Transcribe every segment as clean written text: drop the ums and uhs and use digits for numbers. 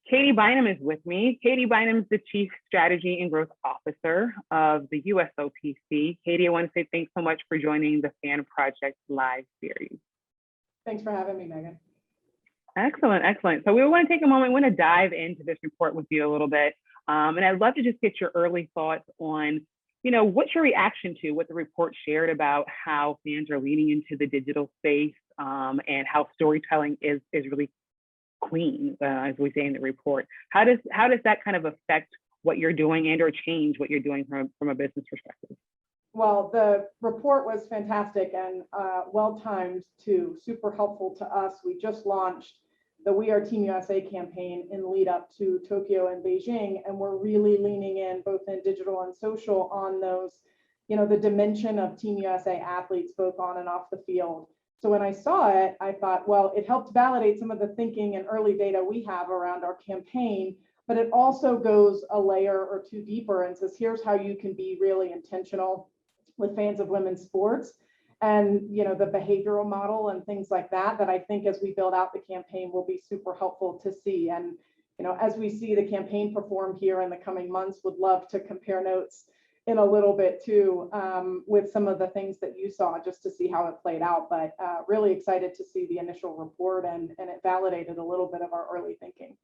Katie Bynum is with me. Katie Bynum is the Chief Strategy and Growth Officer of the USOPC. Katie, I want to say thanks so much for joining the Fan Project Live series. Thanks for having me, Megan. Excellent, excellent. So we want to take a moment, we want to dive into this report with you a little bit. And I'd love to just get your early thoughts on, what's your reaction to what the report shared about how fans are leaning into the digital space and how storytelling is really queen, as we say in the report. How does that kind of affect what you're doing and or change what you're doing from a business perspective? Well, the report was fantastic and well-timed too, super helpful to us. We just launched the We Are Team USA campaign in lead up to Tokyo and Beijing, and we're really leaning in both in digital and social on those, the dimension of Team USA athletes, both on and off the field. So when I saw it, I thought, well, it helped validate some of the thinking and early data we have around our campaign, but it also goes a layer or two deeper and says, here's how you can be really intentional with fans of women's sports and, the behavioral model and things like that I think as we build out the campaign will be super helpful to see. And, as we see the campaign perform here in the coming months, would love to compare notes in a little bit too, with some of the things that you saw, just to see how it played out. But really excited to see the initial report and it validated a little bit of our early thinking.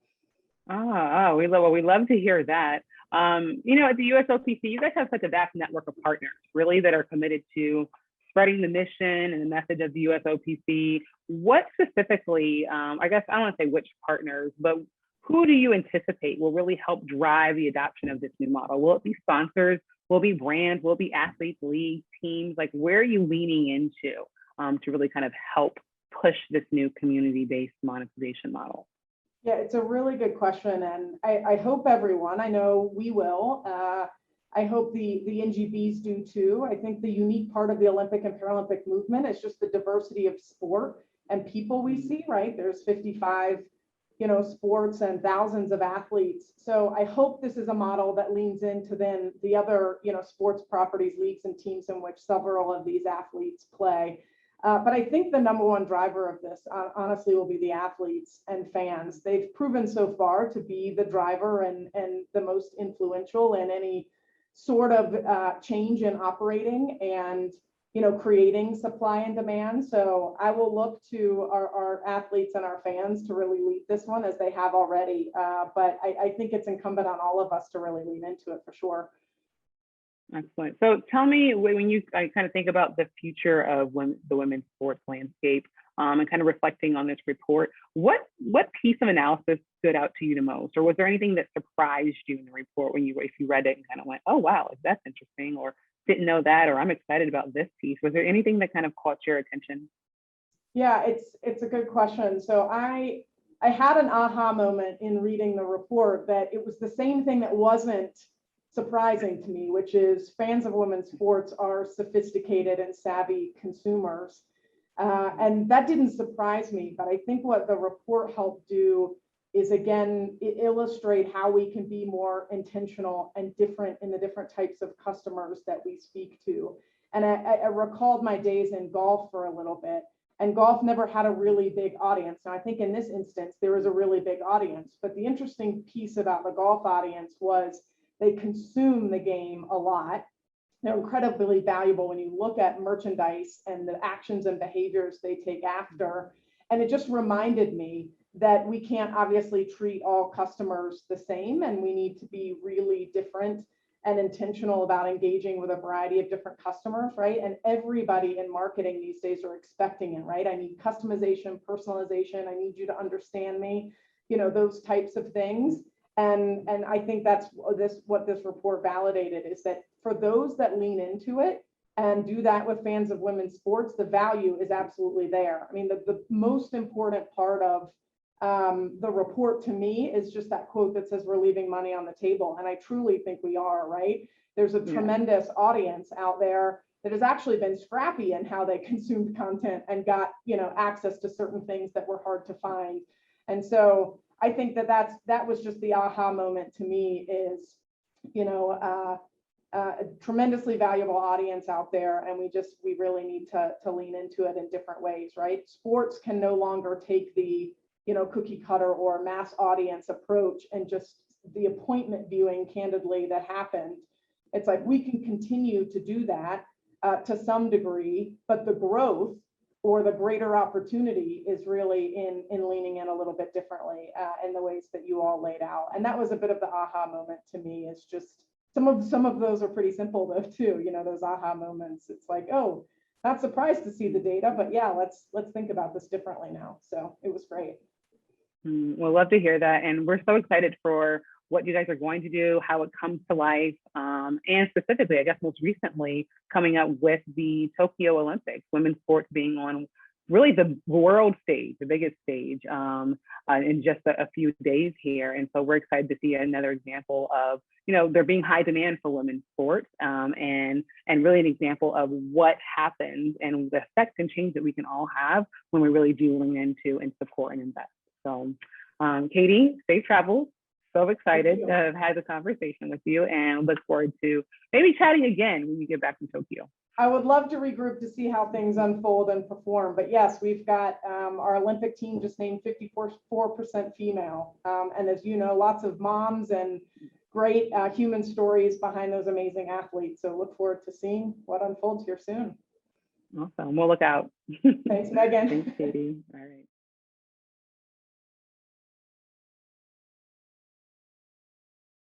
We love to hear that. At the USOPC, you guys have such a vast network of partners, really, that are committed to spreading the mission and the message of the USOPC. What specifically, I guess I don't want to say which partners, but who do you anticipate will really help drive the adoption of this new model? Will it be sponsors? Will it be brands? Will it be athletes, leagues, teams? Like, where are you leaning into to really kind of help push this new community-based monetization model? Yeah, it's a really good question. And I hope everyone, I know we will, I hope the NGBs do too. I think the unique part of the Olympic and Paralympic movement is just the diversity of sport and people we see, right? There's 55, sports and thousands of athletes. So I hope this is a model that leans into then the other, sports properties, leagues and teams in which several of these athletes play. But I think the number one driver of this, honestly, will be the athletes and fans. They've proven so far to be the driver and the most influential in any sort of change in operating and, creating supply and demand. So I will look to our athletes and our fans to really lead this one as they have already. But I think it's incumbent on all of us to really lean into it for sure. Excellent. So tell me, when you kind of think about the future of the women's sports landscape and kind of reflecting on this report, what piece of analysis stood out to you the most? Or was there anything that surprised you in the report if you read it and kind of went, oh, wow, that's interesting, or didn't know that, or I'm excited about this piece? Was there anything that kind of caught your attention? Yeah, it's a good question. So I had an aha moment in reading the report that it was the same thing that wasn't surprising to me, which is fans of women's sports are sophisticated and savvy consumers. And that didn't surprise me, but I think what the report helped do is, again, illustrate how we can be more intentional and different in the different types of customers that we speak to. And I recalled my days in golf for a little bit, and golf never had a really big audience. Now, I think in this instance, there was a really big audience, but the interesting piece about the golf audience was they consume the game a lot. They're incredibly valuable when you look at merchandise and the actions and behaviors they take after. And it just reminded me that we can't obviously treat all customers the same, and we need to be really different and intentional about engaging with a variety of different customers, right? And everybody in marketing these days are expecting it, right? I need customization, personalization. I need you to understand me, those types of things. And I think that's what this report validated, is that for those that lean into it and do that with fans of women's sports, the value is absolutely there. I mean, the most important part of the report to me is just that quote that says we're leaving money on the table. And I truly think we are, right? There's a tremendous audience out there that has actually been scrappy in how they consumed content and got, access to certain things that were hard to find. And so I think that was just the aha moment to me, is, a tremendously valuable audience out there, and we really need to lean into it in different ways, right? Sports can no longer take the cookie cutter or mass audience approach and just the appointment viewing candidly that happened. It's like we can continue to do that to some degree, but the growth or the greater opportunity is really in leaning in a little bit differently in the ways that you all laid out. And that was a bit of the aha moment to me. Is just some of those are pretty simple though too. Those aha moments. It's like, oh, not surprised to see the data, but yeah, let's think about this differently now. So it was great. We'll love to hear that, and we're so excited for what you guys are going to do, how it comes to life, and specifically, I guess most recently, coming up with the Tokyo Olympics, women's sports being on really the world stage, the biggest stage, in just a few days here. And so we're excited to see another example of, there being high demand for women's sports, and really an example of what happens and the effect and change that we can all have when we really do lean into and support and invest. So Katie, safe travels. So excited to have had the conversation with you, and look forward to maybe chatting again when you get back from Tokyo. I would love to regroup to see how things unfold and perform. But yes, we've got our Olympic team just named 54% female. And as you know, lots of moms and great human stories behind those amazing athletes. So look forward to seeing what unfolds here soon. Awesome. We'll look out. Thanks, Megan. Thanks, Katie. All right.